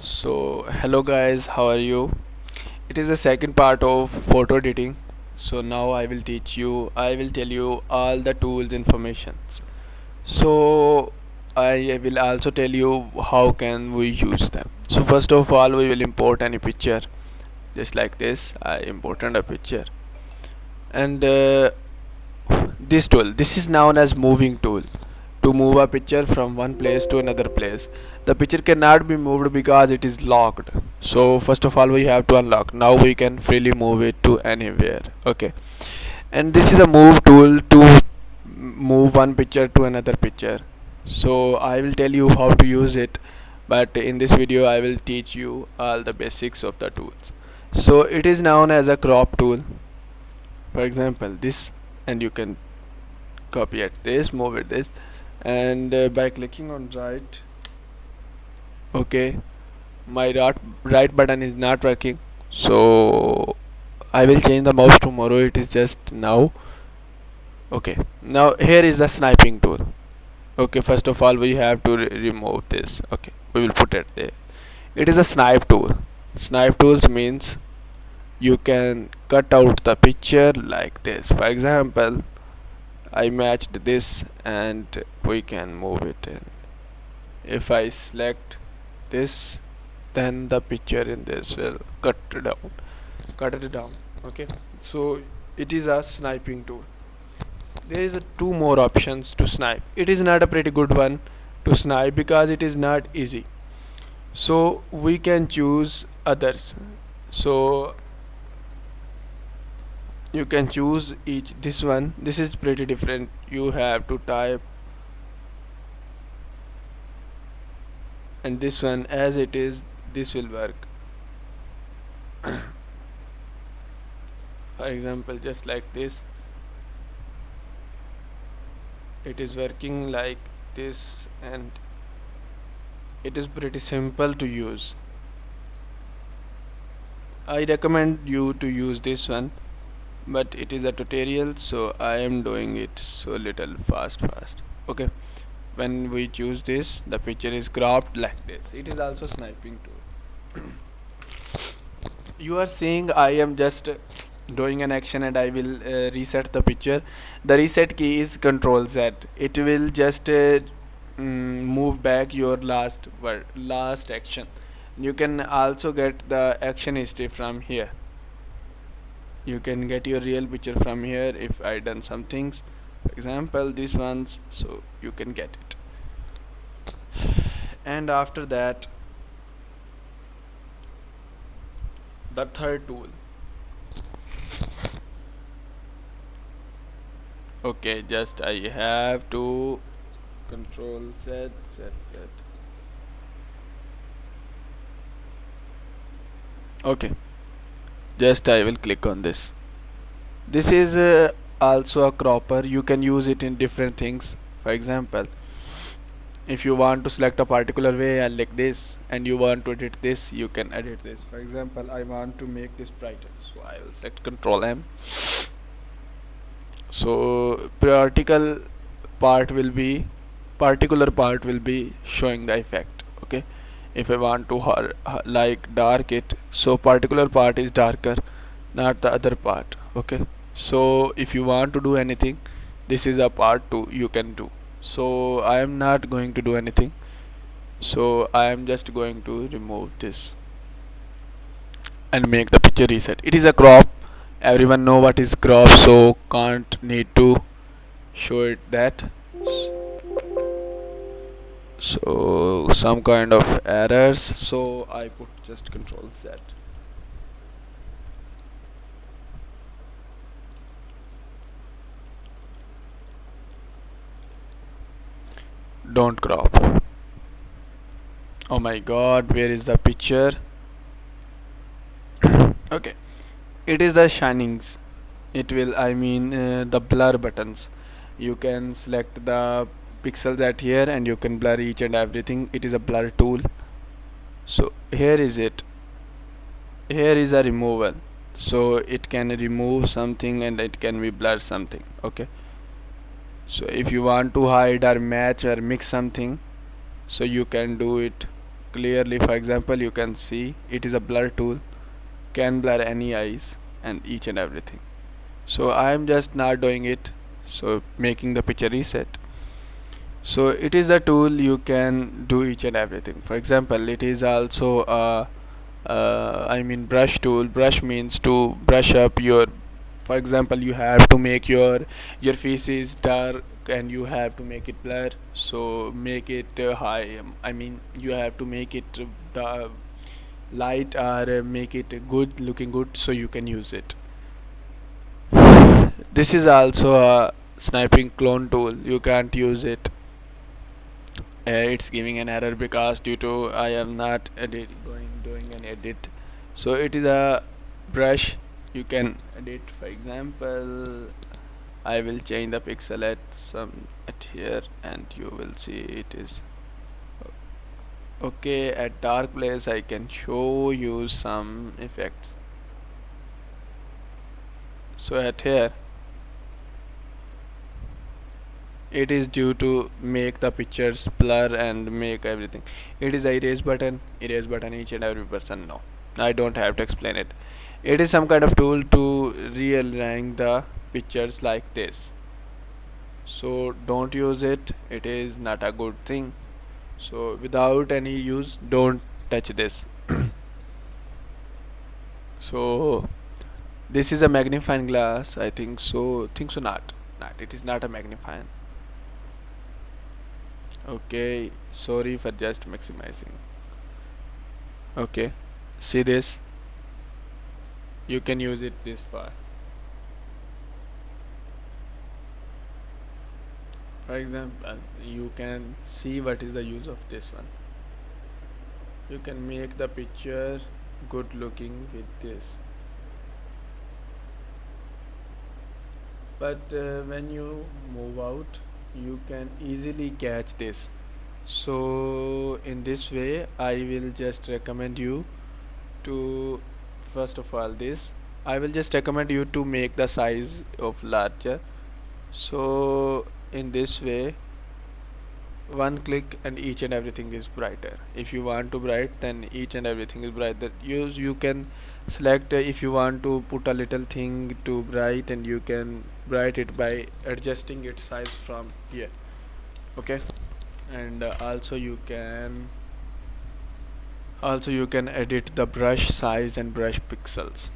So hello guys, how are you? It is the second part of photo editing. So now I will tell you all the tools information. So I will also tell you how can we use them. So first of all we will import any picture just like this. I imported a picture and this is known as moving tool. To move a picture from one place to another place, the picture cannot be moved because it is locked. So first of all we have to unlock. Now we can freely move it to anywhere. Okay, and this is a move tool to move one picture to another picture. So I will tell you how to use it, but in this video I will teach you all the basics of the tools. So it is known as a crop tool. For example this, and you can copy it this, move it this, and by clicking on right. Okay, my right button is not working, so I will change the mouse tomorrow. It is just now. Okay, now here is the sniping tool. Okay, first of all we have to remove this. Okay, we will put it there. It is a snipe tool. Snipe tools means you can cut out the picture like this. For example, I matched this and we can move it in. If I select this, then the picture in this will cut it down. Okay, so it is a sniping tool. There is two more options to snipe. It is not a pretty good one to snipe because it is not easy, so we can choose others. So you can choose each. This one, this is pretty different. You have to type, and this one as it is, this will work. For example, just like this, it is working like this, and it is pretty simple to use. I recommend you to use this one, but it is a tutorial, so I am doing it so little fast. Okay, when we choose this, the picture is cropped like this. It is also sniping tool. You are seeing I am just doing an action and I will reset the picture. The reset key is Control Z. It will just move back your last action. You can also get the action history from here. You can get your real picture from here if I done some things. For example, these ones, so you can get it. And after that, the third tool. Okay, just I have to Control Z. Okay, just I will click on this. This is also a cropper. You can use it in different things. For example, if you want to select a particular way like this, and you want to edit this, you can edit this. For example, I want to make this brighter, so I will select Control M. So particular part will be showing the effect. Okay, if I want to like dark it, so particular part is darker, not the other part. Okay, so if you want to do anything, this is a part 2 you can do. So I am not going to do anything, so I am just going to remove this and make the picture reset. It is a crop. Everyone know what is crop, so can't need to show it that. So some kind of errors, so I put just Control Z. Don't crop. Oh my god, where is the picture? Okay, it is the shinings. It will, the blur buttons. You can select the pixels at here and you can blur each and everything. It is a blur tool. So here is it. Here is a removal, so it can remove something and it can be blur something. Okay, so if you want to hide or match or mix something, so you can do it clearly. For example, you can see it is a blur tool, can blur any eyes and each and everything. So I am just not doing it, so making the picture reset. So it is a tool you can do each and everything. For example, it is also a brush tool. Brush means to brush up your, for example, you have to make your face is dark and you have to make it blur, so make it high, you have to make it light, or make it good looking good, so you can use it. This is also a sniping clone tool, you can't use it. It's giving an error because due to I am not doing an edit. So it is a brush you can edit. For example, I will change the pixel at here and you will see it is okay. At dark place I can show you some effects. So at here it is due to make the pictures blur and make everything. It is a erase button each and every person know. I don't have to explain it. It is some kind of tool to realign the pictures like this. So don't use it, it is not a good thing. So without any use, don't touch this. So this is a magnifying glass, I think so. Not it is not a magnifying. Okay, sorry for just maximizing. Okay, see this, you can use it this far. For example, you can see what is the use of this one. You can make the picture good looking with this, but when you move out you can easily catch this. So in this way I will just recommend you to, first of all, this I will just recommend you to make the size of larger. So in this way, one click and each and everything is brighter. If you want to bright, then each and everything is bright. That you can select if you want to put a little thing to bright, and you can bright it by adjusting its size from here. Okay, and also you can edit the brush size and brush pixels.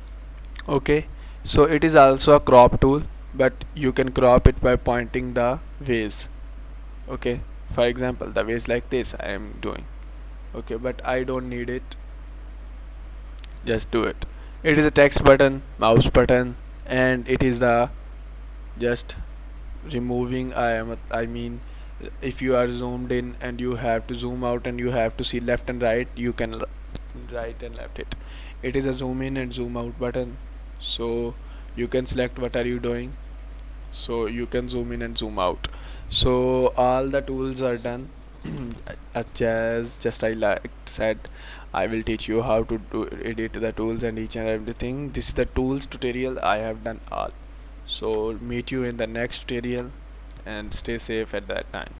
Okay, so it is also a crop tool, but you can crop it by pointing the ways. Okay, for example, the ways like this I am doing. Okay, but I don't need it, just do it. It is a text button, mouse button, and it is the just removing. I mean, if you are zoomed in and you have to zoom out and you have to see left and right, you can right and left it. It is a zoom in and zoom out button, so you can select what are you doing, so you can zoom in and zoom out. So all the tools are done. As just I like said, I will teach you how to edit the tools and each and everything. This is the tools tutorial, I have done all. So meet you in the next tutorial and stay safe at that time.